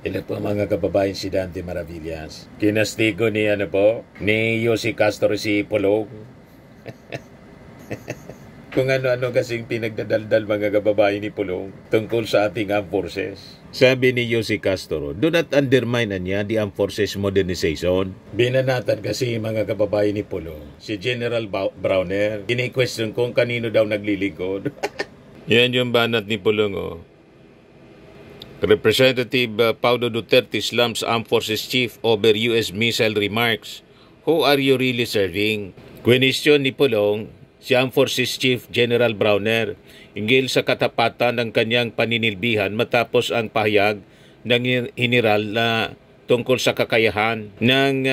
Ito po mga kababayan, si Dante Maravillas. Kinastigo ni ni Yossi Castro si Pulong. Kung ano-ano kasing pinagdadaldal mga kababayan ni Pulong tungkol sa ating armed forces. Sabi ni Yossi Castro, do not undermine niya the armed forces modernization. Binanatan kasi mga kababayan ni Pulong. Si General Browner, kini-question kung kanino daw naglilingkod. Yan yung banat ni Pulong, oh. Representative Paulo Duterte slams Armed Forces Chief over U.S. missile remarks. Who are you really serving? Question ni Pulong, si Armed Forces Chief General Browner, hinggil sa katapatan ng kanyang paninilbihan matapos ang pahayag ng General na tungkol sa kakayahan ng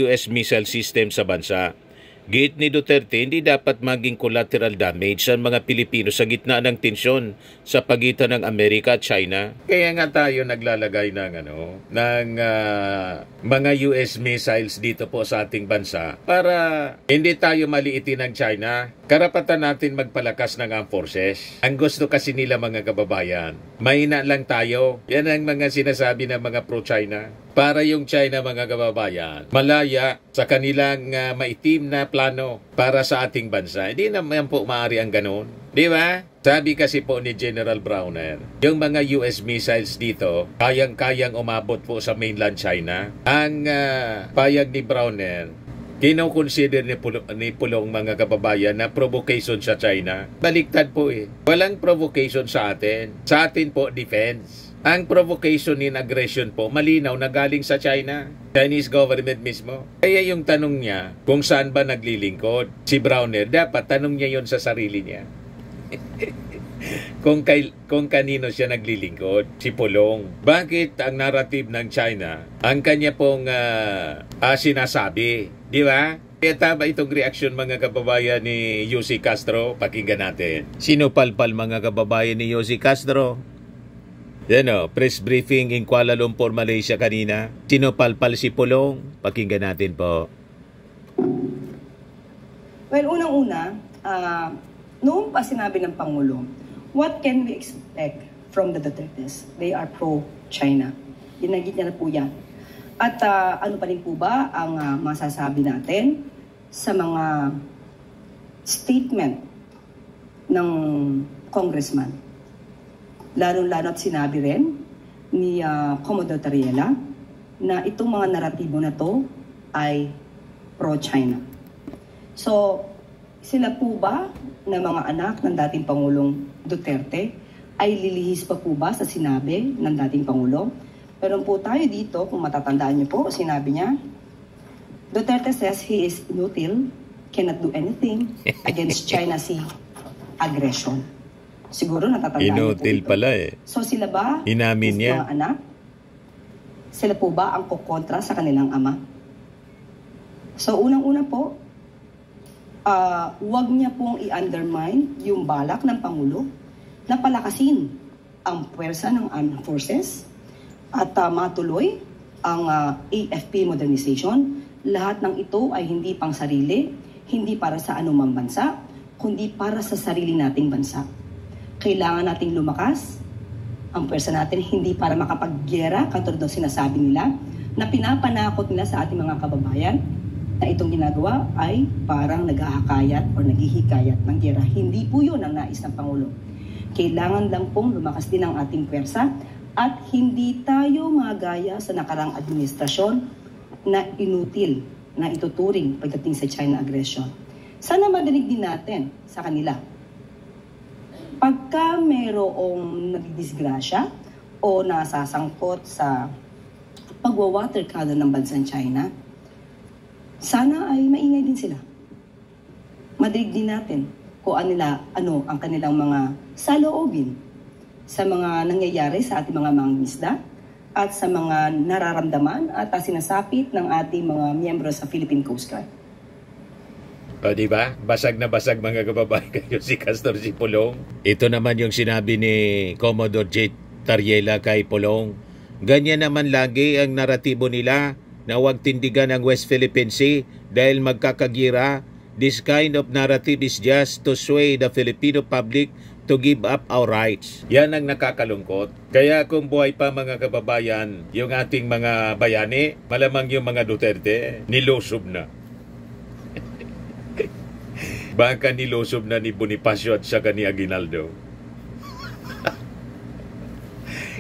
U.S. missile system sa bansa. Gate ni Duterte, hindi dapat maging collateral damage sa mga Pilipino sa gitna ng tensyon sa pagitan ng Amerika at China. Kaya nga tayo naglalagay ng mga US missiles dito po sa ating bansa para hindi tayo maliitin ng China. Karapatan natin magpalakas ng armed forces. Ang gusto kasi nila mga kababayan, mahina lang tayo. Yan ang mga sinasabi ng mga pro-China. Para yung China mga kababayan, malaya sa kanilang maitim na plano para sa ating bansa. Hindi naman po maaari ang ganun. Di ba? Sabi kasi po ni General Browner, yung mga US missiles dito, kayang-kayang umabot po sa mainland China. Ang payag ni Browner, kino-consider ni Pulong mga kababayan na provocation sa China. Baliktad po eh. Walang provocation sa atin. Sa atin po, defense. Ang provocation in aggression po, malinaw na galing sa China. Chinese government mismo. Kaya yung tanong niya, kung saan ba naglilingkod, si Browner, dapat tanong niya yon sa sarili niya. kung kanino siya naglilingkod, si Pulong. Bakit ang narrative ng China, ang kanya pong sinasabi, di ba? Kaya tama itong reaksyon mga kababayan ni Yossi Castro, pakinggan natin. Sino palpal mga kababayan ni Yossi Castro? Yan press briefing in Kuala Lumpur, Malaysia kanina. Sino palpal si Pulong? Pakinggan natin po. Well, unang-una, noong pa sinabi ng Pangulo, what can we expect from the Dutertes? They are pro-China. Ginagit niya na po yan. At ano pa rin po ba ang masasabi natin sa mga statement ng congressman? Lalo-lalo at sinabi rin ni Commodore Tariela na itong mga naratibo na to ay pro-China. So, sila po ba na mga anak ng dating Pangulong Duterte ay lilihis pa po ba sa sinabi ng dating Pangulo? Pero po tayo dito, kung matatandaan niyo po, sinabi niya, Duterte says he is inutil, cannot do anything against China's aggression. Siguro natatandaan niyo po inutil pala eh. So sila ba, inamin niya, mga anak? Sila po ba ang kukontra sa kanilang ama? So unang-una po, huwag niya pong i-undermine yung balak ng Pangulo na palakasin ang puwersa ng armed forces at matuloy ang AFP modernization. Lahat ng ito ay hindi pang sarili, hindi para sa anumang bansa, kundi para sa sarili nating bansa. Kailangan nating lumakas ang puwersa natin, hindi para makapaggera, katulad ng sinasabi nila, na pinapanakot nila sa ating mga kababayan, na itong ginagawa ay parang naghahakayat o naghihikayat ng gera. Hindi po yun ang nais ng Pangulo. Kailangan lang pong lumakas din ang ating pwersa at hindi tayo magaya sa nakarang administrasyon na inutil, na ituturing pagdating sa China aggression. Sana madinig din natin sa kanila. Pagka mayroong nagdisgrasya o nasasangkot sa pagwa-water cannon ng bansang China, sana ay maingay din sila. Madinig din natin kung ano ang kanilang mga saloobin sa mga nangyayari sa ating mga mangingisda at sa mga nararamdaman at sinasapit ng ating mga miyembro sa Philippine Coast Guard. O diba? Basag na basag mga kababayan kayo si Castor si Pulong. Ito naman yung sinabi ni Commodore J. Tariela kay Pulong. Ganyan naman lagi ang naratibo nila na huwag tindigan ang West Philippine Sea dahil magkakagira. This kind of narrative is just to sway the Filipino public to give up our rights. Yan ang nakakalungkot. Kaya kung buhay pa mga kababayan, yung ating mga bayani, malamang yung mga Duterte, nilusob na. Baka nilusob na ni Bonifacio at saka ni Aguinaldo.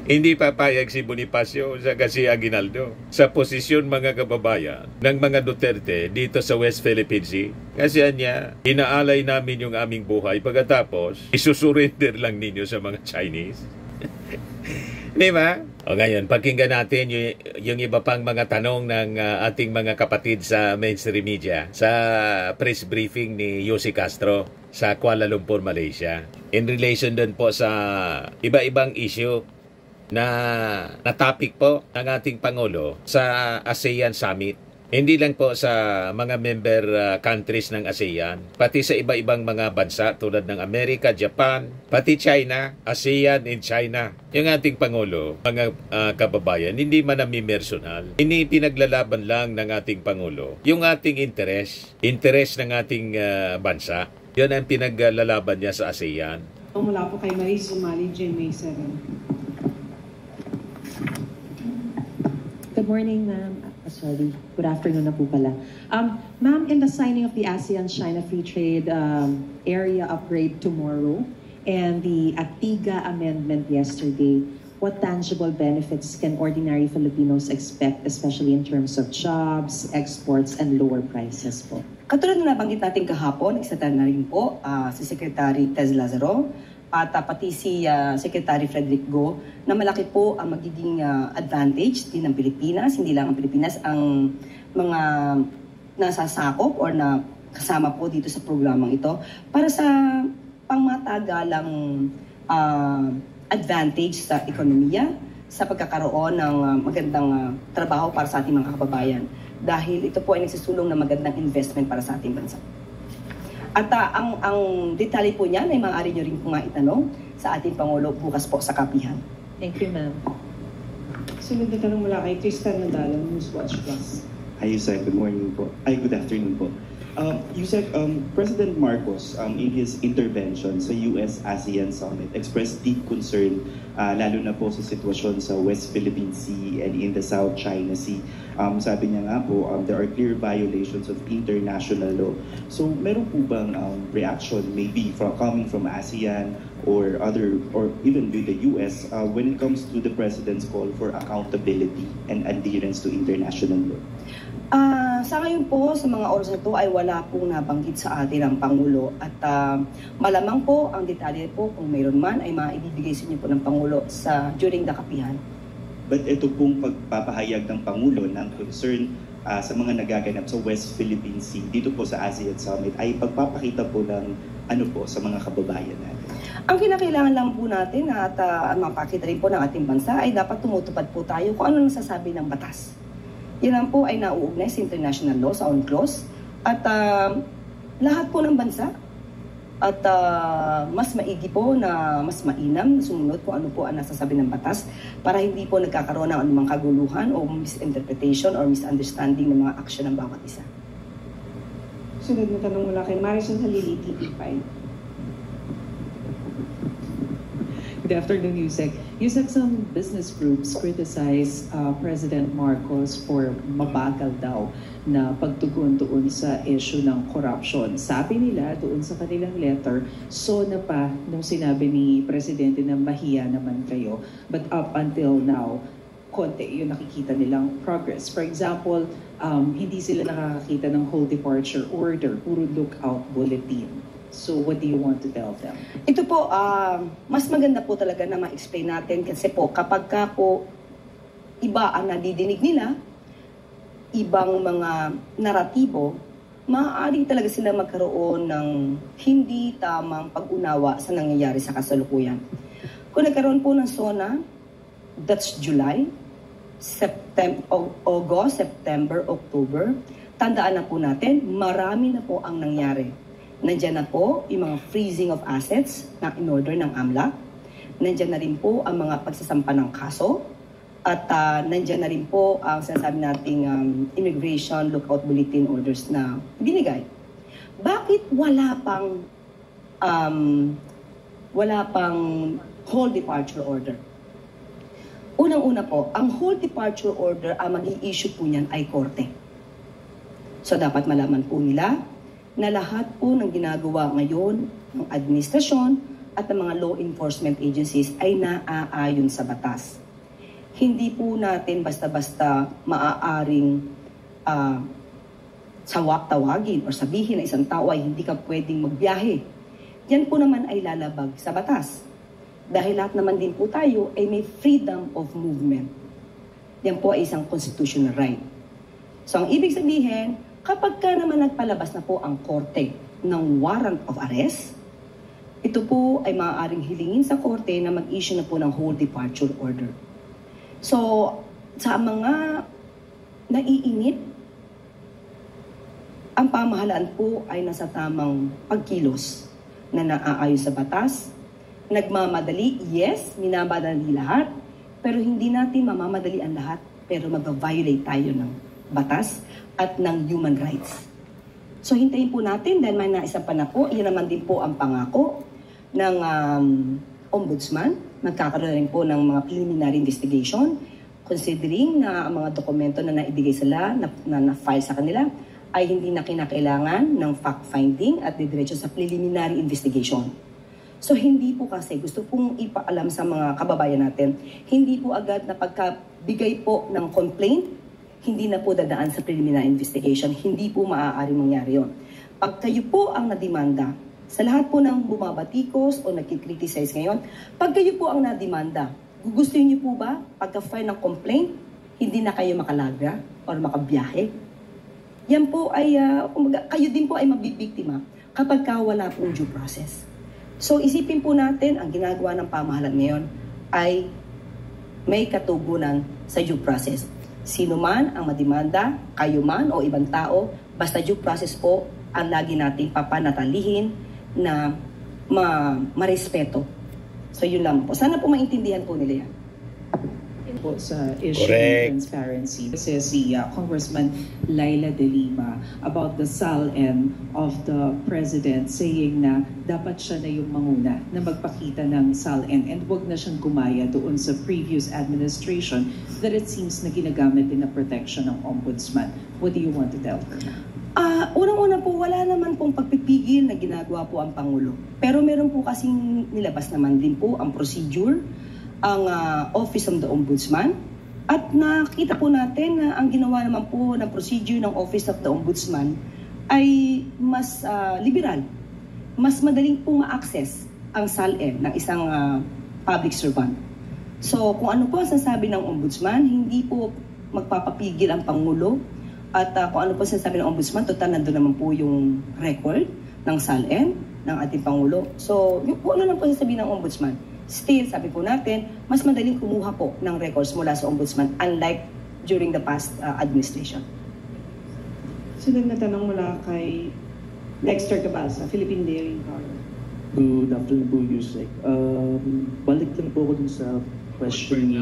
Hindi papayag si Bonifacio saka si Aguinaldo sa posisyon mga kababayan ng mga Duterte dito sa West Philippine Sea. Kasi niya, inaalay namin yung aming buhay pagkatapos isusurrender lang ninyo sa mga Chinese. Di ba? O ngayon, pakinggan natin yung iba pang mga tanong ng ating mga kapatid sa mainstream media sa press briefing ni Yussi Castro sa Kuala Lumpur, Malaysia. In relation dun po sa iba-ibang issue na topic po ng ating Pangulo sa ASEAN Summit. Hindi lang po sa mga member countries ng ASEAN, pati sa iba-ibang mga bansa tulad ng Amerika, Japan, pati China, ASEAN and China. Yung ating Pangulo, mga kababayan, hindi man namimersonal. Hindi pinaglalaban lang ng ating Pangulo yung ating interes ng ating bansa. Yun ang pinaglalaban niya sa ASEAN. Mula po kay Marie Zumali, GMA 7. Good morning, ma'am. Sorry, good afternoon na po pala. Ma'am, in the signing of the ASEAN-China Free Trade Area Upgrade tomorrow and the ATIGA amendment yesterday, what tangible benefits can ordinary Filipinos expect, especially in terms of jobs, exports, and lower prices po? Katulad na nabanggit natin kahapon, eksata na rin po si Secretary Tez Lazaro at pati si Secretary Frederick Go na malaki po ang magiging advantage din ng Pilipinas. Hindi lang ang Pilipinas ang mga nasasakop or na kasama po dito sa programang ito para sa pangmatagalang advantage sa ekonomiya, sa pagkakaroon ng magandang trabaho para sa ating mga kababayan. Dahil ito po ay nagsisulong ng magandang investment para sa ating bansa. At ang detalye po niyan ay maaari nyo rin po nga itanong sa ating Pangulo bukas po sa kapihan. Thank you, ma'am. Sunod na tanong mula kay Tristan Nadalo, Newswatch Plus. Hi, Yusek. Good morning po. Good afternoon po. Yusek, President Marcos, in his intervention sa US-ASEAN Summit, expressed deep concern, lalo na po sa sitwasyon sa West Philippine Sea and in the South China Sea. Sabi niya nga po, there are clear violations of international law. So, meron po bang reaction, maybe coming from ASEAN or even with the US, when it comes to the President's call for accountability and adherence to international law? Sa ngayon po, sa mga oras na ito ay wala pong nabanggit sa atin ang Pangulo at malamang po ang detalye po kung mayroon man ay maibibigay sa inyo po ng Pangulo during the kapihan. But ito pong pagpapahayag ng Pangulo ng concern sa mga nagaganap sa West Philippine Sea dito po sa ASEAN Summit ay pagpapakita po ng ano po sa mga kababayan natin. Ang kinakailangan lang po natin at mapakita rin po ng ating bansa ay dapat tumutupad po tayo kung ano nasasabi ng batas. Yan lang po ay nauugnay sa international law, sa UNCLOS, at lahat po ng bansa at mas maigi po na mas mainam na sumunod kung ano po ang nasasabi ng batas para hindi po nagkakaroon ng anumang kaguluhan o misinterpretation or misunderstanding ng mga aksyon ng bawat isa. Sunod na tanong mula kay Maricel Halili, TV5. Good afternoon, Yusek. Yusek, some business groups criticize President Marcos for mabagal daw na pagtugon doon sa issue ng corruption. Sabi nila doon sa kanilang letter, so na pa nung sinabi ni Presidente na mahiya naman kayo. But up until now, konti yung nakikita nilang progress. For example, hindi sila nakakakita ng whole departure order, puro lookout bulletin. So what do you want to tell them? Ito po, mas maganda po talaga na ma-explain natin kasi po kapag ka po iba ang nadidinig nila, ibang mga naratibo, maaari talaga sila magkaroon ng hindi tamang pag-unawa sa nangyayari sa kasalukuyan. Kung nagkaroon po ng SONA, that's July, August, September, October, tandaan na po natin, marami na po ang nangyari. Nandiyan na po yung mga freezing of assets na in-order ng AMLAC. Nandiyan na rin po ang mga pagsasampa ng kaso. At nandiyan na rin po ang sinasabi nating immigration lookout bulletin orders na binigay. Bakit wala pang wala pang whole departure order. Unang-una po, ang whole departure order, ang mag-i-issue po niyan ay korte. So dapat malaman po nila na lahat po ng ginagawa ngayon ng administrasyon at ng mga law enforcement agencies ay naaayon sa batas. Hindi po natin basta-basta maaaring tawagin o sabihin na isang tao ay hindi ka pwedeng magbiyahe. Yan po naman ay lalabag sa batas. Dahil lahat naman din po tayo ay may freedom of movement. Yan po ay isang constitutional right. So ang ibig sabihin, kapag ka naman nagpalabas na po ang korte ng warrant of arrest, ito po ay maaaring hilingin sa korte na mag-issue na po ng whole departure order. So, sa mga naiinit, ang pamahalaan po ay nasa tamang pagkilos na naaayon sa batas. Nagmamadali, yes, minamadali lahat, pero hindi natin mamamadali ang lahat, pero mag-violate tayo ng batas at ng human rights. So hintayin po natin dahil may naisa pa na po, iyan naman din po ang pangako ng ombudsman. Magkakaroon rin po ng mga preliminary investigation considering na ang mga dokumento na naibigay sila, na na-file sa kanila, ay hindi na kinakailangan ng fact-finding at didiretso sa preliminary investigation. So hindi po kasi, gusto pong ipaalam sa mga kababayan natin, hindi po agad na pagkabigay po ng complaint, hindi na po dadaan sa preliminary investigation. Hindi po maaaring mangyari yun. Pag kayo po ang nadimanda, sa lahat po ng bumabatikos o nagkikriticize ngayon, pag kayo po ang nadimanda, gugustuhin niyo po ba, pagka-file ng complaint, hindi na kayo makalaga or makabiyahe? Yan po ay, kayo din po ay mabibiktima kapag wala pong due process. So isipin po natin, ang ginagawa ng pamahalaan ngayon ay may katugunan sa due process. Sino man ang madimanda, kayo man o ibang tao, basta due process po ang lagi nating papanatalihin na marespeto. So yun lang po. Sana po maintindihan po nila yan. Po sa issue Correct. of transparency. This is the Congressman Laila De Lima about the SALN of the President saying na dapat siya na yung manguna na magpakita ng SALN and wag na siyang gumaya doon sa previous administration that it seems na ginagamit din na protection ng Ombudsman. What do you want to tell her? Unang-una po, wala naman pong pagpipigil na ginagawa po ang Pangulo. Pero meron po kasing nilabas naman din po ang procedure, ang Office of the Ombudsman. At nakita po natin na ang ginawa naman po ng procedure ng Office of the Ombudsman ay mas liberal. Mas madaling po ma-access ang SALN ng isang public servant. So kung ano po ang sasabi ng Ombudsman, hindi po magpapapigil ang Pangulo. At kung ano po sinasabi ng Ombudsman, total nandun naman po yung record ng SALN ng ating Pangulo. So kung ano lang po sasabihin ng Ombudsman, still, sabi po natin, mas madaling kumuha po ng records mula sa Ombudsman unlike during the past administration. Sunod na tanong mula kay Dexter Cabasa, Philippine Daily Caller. Good afternoon po, Yusek. Balik lang po ako dun sa question ni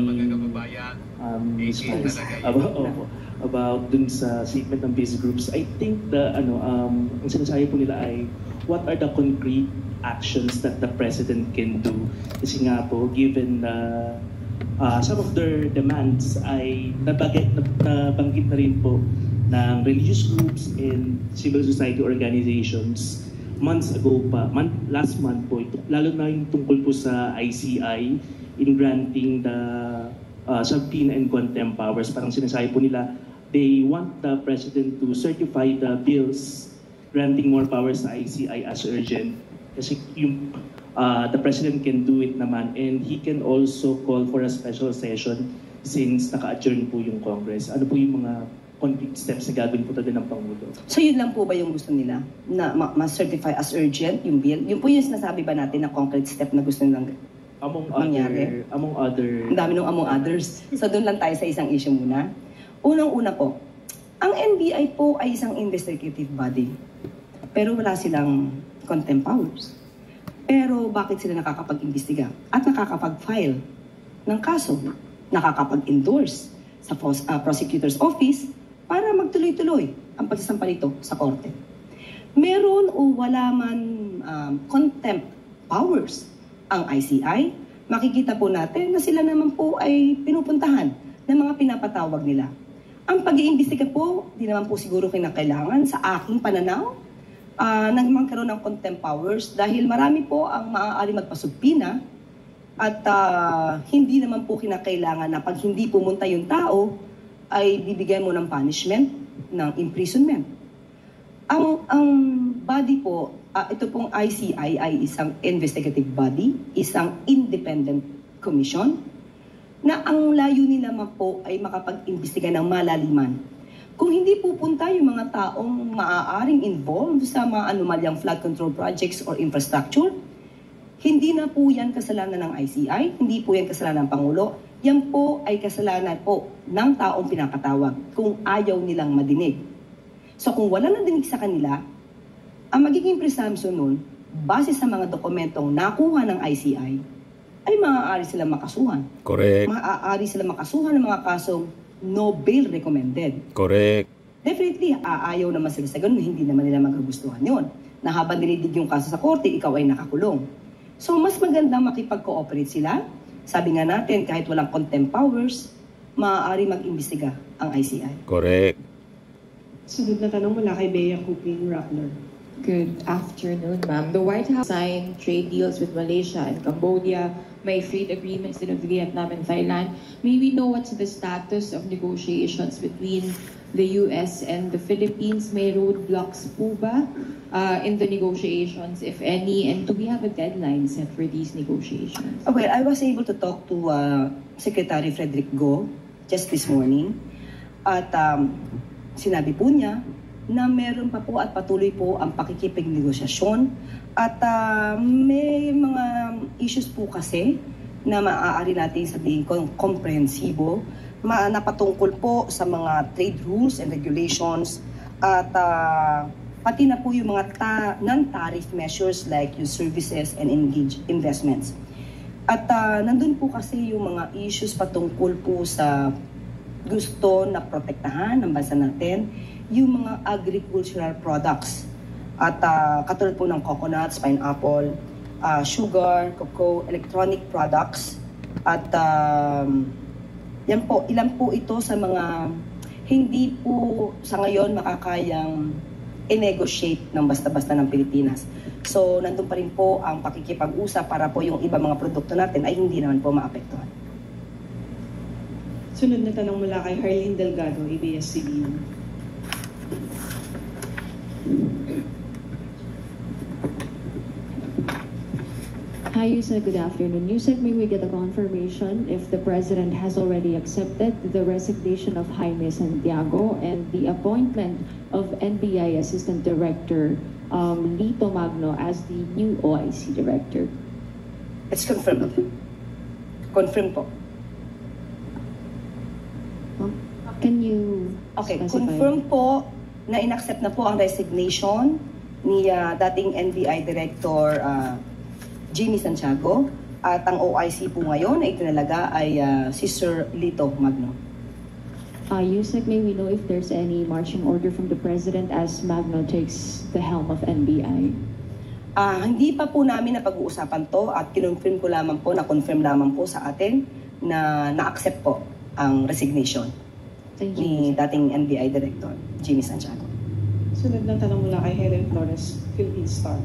about dun sa statement ng busy groups. I think ang sinasabi po nila ay what are the concrete actions that the President can do? Kasi nga po, given some of their demands ay nabanggit na rin po ng religious groups and civil society organizations months ago pa, last month po, lalo na yung tungkol po sa ICI in granting the subpoena and contempt powers. Parang sinasabi po nila, they want the President to certify the bills granting more powers sa ICI as urgent. Kasi yung, the President can do it naman and he can also call for a special session since naka-adjourn po yung Congress. Ano po yung mga concrete steps na gagawin po tayo ng Pangulo? So yun lang po ba yung gusto nila? Na ma-certify as urgent yung bill? Yun po yung sinasabi ba natin na concrete step na gusto nilang mangyari? Among other... Ang dami nung among others. So doon lang tayo sa isang issue muna. Unang-una po, ang NBI po ay isang investigative body. Pero wala silang contempt powers. Pero bakit sila nakakapag-imbestiga at nakakapag-file ng kaso, nakakapag-endorse sa prosecutor's office para magtuloy-tuloy ang pagsasampa nito sa korte? Meron o wala man contempt powers ang ICI, makikita po natin na sila naman po ay pinupuntahan ng mga pinapatawag nila. Ang pag-iimbestiga po, di naman po siguro kinakailangan sa aking pananaw na magkaroon ng contempt powers dahil marami po ang maaari magpasubpina at hindi naman po kinakailangan na pag hindi pumunta yung tao ay bibigyan mo ng punishment, ng imprisonment. Ang body po, ito pong ICI ay isang investigative body, isang independent commission, na ang layo nila po ay makapag-imbestiga ng malaliman. Kung hindi pupunta yung mga taong maaaring involved sa mga anomalyang flood control projects or infrastructure, hindi na po yan kasalanan ng ICI, hindi po yan kasalanan ng Pangulo, yan po ay kasalanan po ng taong pinakatawag kung ayaw nilang madinig. So kung wala nang dinig sa kanila, ang magiging presumption nun, base sa mga dokumentong nakuha ng ICI, ay maaari silang makasuhan. Correct. Maaari silang makasuhan ng mga kasong no bail recommended. Correct. Definitely, aayaw naman sila sa ganun, hindi naman nila magagustuhan yun. Na habang dinidig yung kaso sa korte, ikaw ay nakakulong. So, mas maganda makipag-cooperate sila. Sabi nga natin, kahit walang contempt powers, maaari mag-imbestiga ang ICI. Correct. Sunod na tanong mula kay Bea Kuping Rappler. Good afternoon, ma'am. The White House signed trade deals with Malaysia and Cambodia, may trade agreements with Vietnam and Thailand. May we know what's the status of negotiations between the U.S. and the Philippines? May roadblocks po ba in the negotiations, if any? And do we have a deadline set for these negotiations? Well, I was able to talk to Secretary Frederick Go just this morning. At sinabi po niya na meron pa po at patuloy po ang pakikipag-negosasyon at may mga issues po kasi na maaari natin sabihin ko komprehensibo na patungkol po sa mga trade rules and regulations at pati na po yung mga non-tariff measures like yung services and investments. At nandun po kasi yung mga issues patungkol po sa gusto na protektahan ng bansa natin yung mga agricultural products. At katulad po ng coconuts, pineapple, sugar, cocoa, electronic products. At yan po, ilan po ito sa mga hindi po sa ngayon makakayang i-negotiate ng basta-basta ng Pilipinas. So, nandun pa rin po ang pakikipag-usap para po yung iba mga produkto natin ay hindi naman po maapektuhan. Sunod na tanong mula kay Harleen Delgado, ABS-CBN. Hi, Yusek. Good afternoon. Yusek, may we get a confirmation if the President has already accepted the resignation of Jaime Santiago and the appointment of NBI Assistant Director Lito Magno as the new OIC Director? It's confirmed. Confirm po. Can you Okay, specify? confirm po na inaccept na po ang resignation ni dating NBI Director Jimmy Santiago at ang OIC po ngayon ay tinalaga ay si Sir Lito Magno. Yusek, may we know if there's any marching order from the President as Magno takes the helm of NBI? Hindi pa po namin napag-uusapan to at kinonfirm ko lamang po, na-confirm lamang po sa atin na na-accept po ang resignation ni dating NBI Director Jimmy Santiago. Sunod na tanong mula kay Helen Flores, Philippine Star.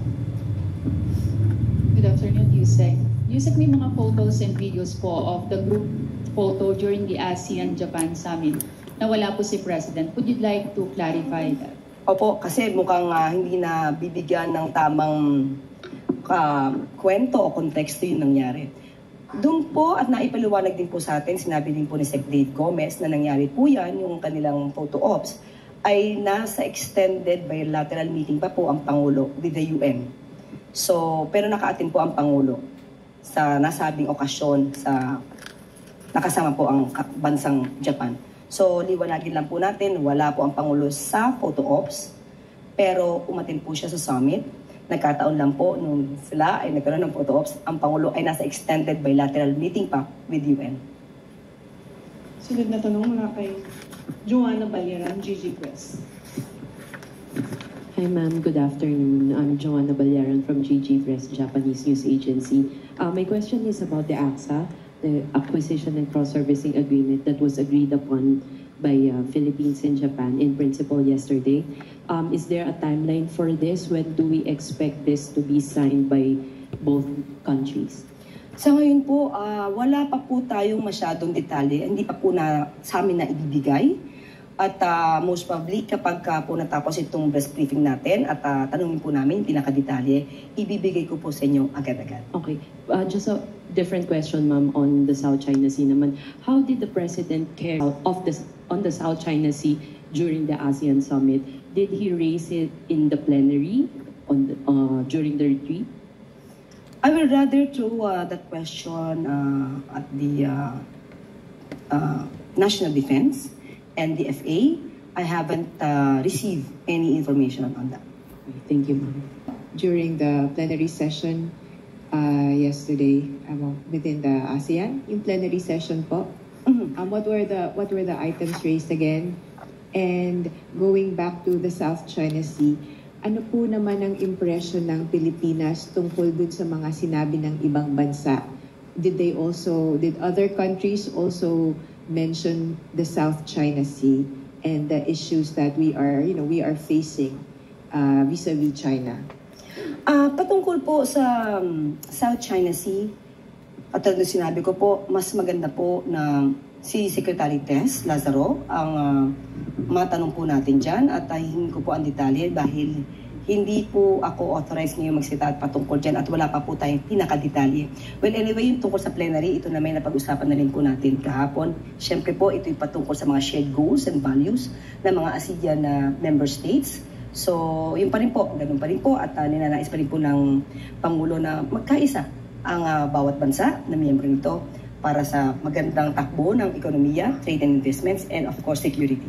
Good afternoon, Yusek. Yusek, may mga photos and videos po of the group photo during the ASEAN-Japan Summit na wala po si President. Would you like to clarify that? Opo, kasi mukhang hindi na bibigyan ng tamang kwento o konteksto yung nangyari. Doon po at naipaliwanag din po sa atin, sinabi din po ni Sec. Dave Gomez na nangyari po yan, yung kanilang photo ops, ay nasa extended bilateral meeting pa po ang Pangulo with the UN. So, pero naka-attend po ang Pangulo sa nasabing okasyon sa nakasama po ang bansang Japan. So, liwanagin lang po natin, wala po ang Pangulo sa photo ops, pero umattend po siya sa summit. Nagkataon lang po nung sila ay nagkaroon ng photo ops, ang Pangulo ay nasa extended bilateral meeting pa with UN. Sunod na tanong mula kay Joanna Baliran, GG Press. Hi ma'am, good afternoon. I'm Joanna Balyaran from GG Press, Japanese news agency. My question is about the AXA, the Acquisition and Cross-Servicing Agreement that was agreed upon by Philippines and Japan in principle yesterday. Is there a timeline for this? When do we expect this to be signed by both countries? Sa ngayon po, wala pa po tayong masyadong detalye. Hindi pa po sa amin na ibibigay. At most probably, kapag po natapos itong press briefing natin at tanungin po namin pinakadetalye, ibibigay ko po sa inyo agad-agad. Okay. Just a different question, ma'am, on the South China Sea naman. How did the President care on the South China Sea during the ASEAN Summit? Did he raise it in the plenary during the retreat? I will rather throw that question at the National Defense and the FA. I haven't received any information on that. Thank you, ma'am. During the plenary session yesterday within the ASEAN, yung plenary session po, what were the items raised again? And going back to the South China Sea, ano po naman ang impression ng Pilipinas tungkol dun sa mga sinabi ng ibang bansa? Did other countries also mention the South China Sea and the issues that we are facing vis-a-vis China? Patungkol po sa South China Sea, at sinabi ko po, mas maganda po na si Secretary Tess Lazaro ang matanong po natin dyan at hingin ko po ang detalye dahil hindi po ako authorized ngayon magsalita at patungkol dyan at wala pa po tayong pinakadetalye. Well, anyway, yung tungkol sa plenary, ito na may napag-usapan na rin po natin kahapon. Siyempre po, ito yung patungkol sa mga shared goals and values ng mga ASEAN member states. So, yun pa rin po, ganun pa rin po at ninanais pa rin po ng Pangulo na magkaisa ang bawat bansa na miyembro nito para sa magandang takbo ng ekonomiya, trade and investments, and of course, security.